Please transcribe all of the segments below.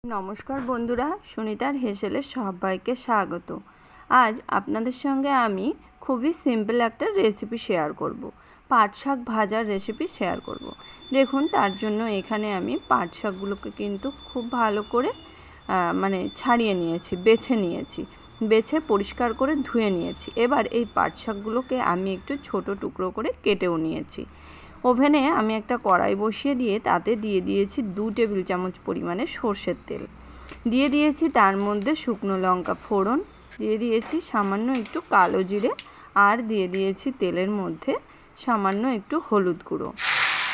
নমস্কার বন্ধুরা, সুনিতার হেসেলের সবাইকে স্বাগত। আজ আপনাদের সঙ্গে আমি খুবই সিম্পল একটা রেসিপি শেয়ার করব। পাট শাক ভাজার রেসিপি শেয়ার করব। দেখুন, তার জন্য এখানে আমি পাট শাকগুলোকে কিন্তু খুব ভালো করে ছাড়িয়ে নিয়েছি, বেছে পরিষ্কার করে ধুয়ে নিয়েছি। এবার এই পাট শাকগুলোকে আমি একটু ছোট টুকরো করে কেটেও নিয়েছি। ওভেনে আমি একটা কড়াই বসিয়ে দিয়ে তাতে দিয়ে দিয়েছি 2 টেবিল চামচ পরিমাণে সর্ষের তেল, দিয়ে দিয়েছি তার মধ্যে শুকনো লঙ্কা ফোড়ন, দিয়ে দিয়েছি সামান্য একটু কালো জিরে, আর দিয়ে দিয়েছি তেলের মধ্যে সামান্য একটু হলুদ গুঁড়ো।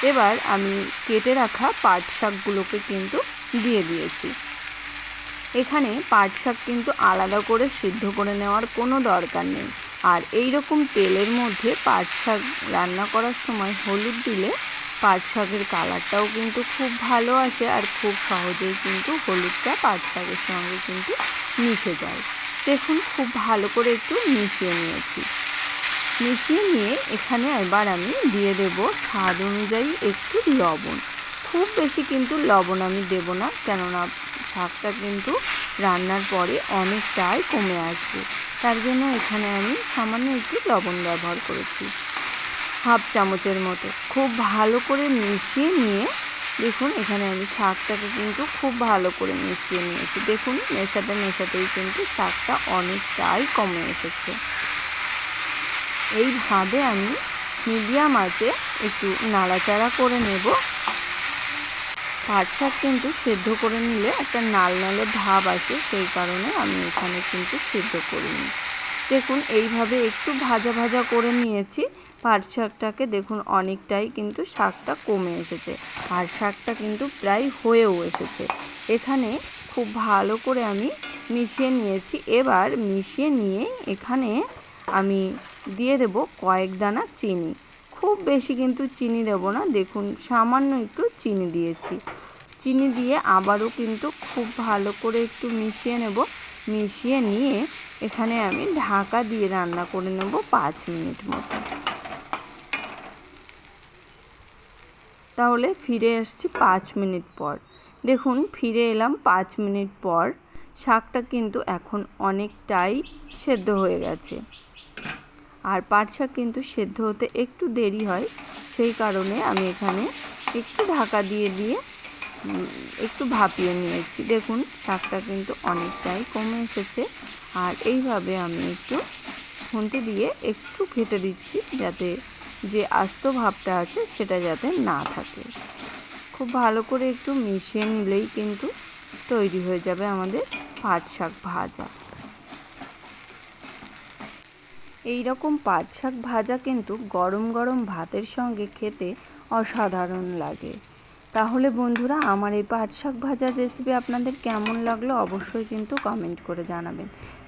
এবার আমি কেটে রাখা পাট শাকগুলোকে কিন্তু দিয়ে দিয়েছি। এখানে পাট শাক কিন্তু আলাদা করে সিদ্ধ করে নেওয়ার কোনো দরকার নেই। আর এই রকম তেলের মধ্যে পাট শাক রান্না করার সময় হলুদ দিলে পাট শাকের কালারটাও কিন্তু খুব ভালো আসে, আর খুব সহজেই কিন্তু হলুদটা পাট শাকের সঙ্গে কিন্তু মিশে যায়। দেখুন, খুব ভালো করে একটু মিশিয়ে নিয়ে এখানে এবার আমি দিয়ে দেব স্বাদ অনুযায়ী একটু লবণ। খুব বেশি কিন্তু লবণ আমি দেব না, কেননা শাকটা কিন্তু রান্নার পরে অনেকটাই কমে আসবে। তার জন্য এখানে আমি সামান্য একটু লবণ ব্যবহার করেছি, হাফ চামচের মতো। খুব ভালো করে মিশিয়ে নিয়ে দেখুন, এখানে আমি শাকটাকে কিন্তু খুব ভালো করে মিশিয়ে নিয়েছি। দেখুন, মেশাতেই কিন্তু শাকটা অনেকটাই কমে এসেছে। এইভাবে আমি মিডিয়াম আঁচে একটু নাড়াচাড়া করে নেব। পাট শাক কিন্তু সেদ্ধ করে নিলে একটা নাল ভাব আসে, সেই কারণে আমি এখানে কিন্তু সেদ্ধ করিনি। দেখুন, এইভাবে একটু ভাজা করে নিয়েছি পাট শাকটাকে। দেখুন, অনেকটাই কিন্তু শাকটা কমে এসেছে, আর শাকটা কিন্তু প্রায় হয়েও এসেছে। এখানে খুব ভালো করে আমি মিশিয়ে নিয়েছি। এবার মিশিয়ে নিয়ে এখানে আমি দিয়ে দেব কয়েক দানা চিনি। খুব বেশি কিন্তু চিনি দেব না, দেখুন সামান্য একটু চিনি দিয়েছি। চিনি দিয়ে আবারও কিন্তু খুব ভালো করে একটু মিশিয়ে নেব। মিশিয়ে নিয়ে এখানে আমি ঢাকা দিয়ে রান্না করে নেব 5 মিনিট মতো। তাহলে ফিরে আসছি 5 মিনিট পর। দেখুন, ফিরে এলাম 5 মিনিট পর। শাকটা কিন্তু এখন অনেকটাই সেদ্ধ হয়ে গেছে, আর পাট শাক কিন্তু সেদ্ধ হতে একটু দেরি হয়, সেই কারণে আমি এখানে একটু ঢাকা দিয়ে একটু ভাপিয়ে নিয়েছি। দেখুন, শাকটা কিন্তু অনেকটাই কমে এসেছে, আর এইভাবে আমি একটু খুন্তি দিয়ে একটু ঘেটে দিচ্ছি, যাতে যে আস্ত ভাবটা আছে সেটা যাতে না থাকে। খুব ভালো করে একটু মিশিয়ে নিলেই কিন্তু তৈরি হয়ে যাবে আমাদের পাট শাক ভাজা। এই রকম পাট শাক ভাজা কিন্তু গরম গরম ভাতের সঙ্গে খেতে অসাধারণ লাগে। তাহলে বন্ধুরা, আমার এই পাট শাক ভাজার রেসিপি আপনাদের কেমন লাগলো অবশ্যই কিন্তু কমেন্ট করে জানাবেন।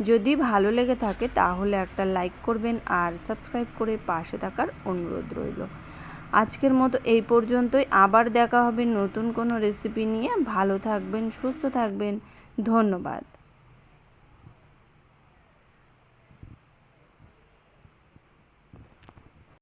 যদি ভালো লেগে থাকে তাহলে একটা লাইক করবেন, আর সাবস্ক্রাইব করে পাশে থাকার অনুরোধ রইল। আজকের মতো এই পর্যন্তই। আবার দেখা হবে নতুন কোনো রেসিপি নিয়ে। ভালো থাকবেন, সুস্থ থাকবেন। ধন্যবাদ।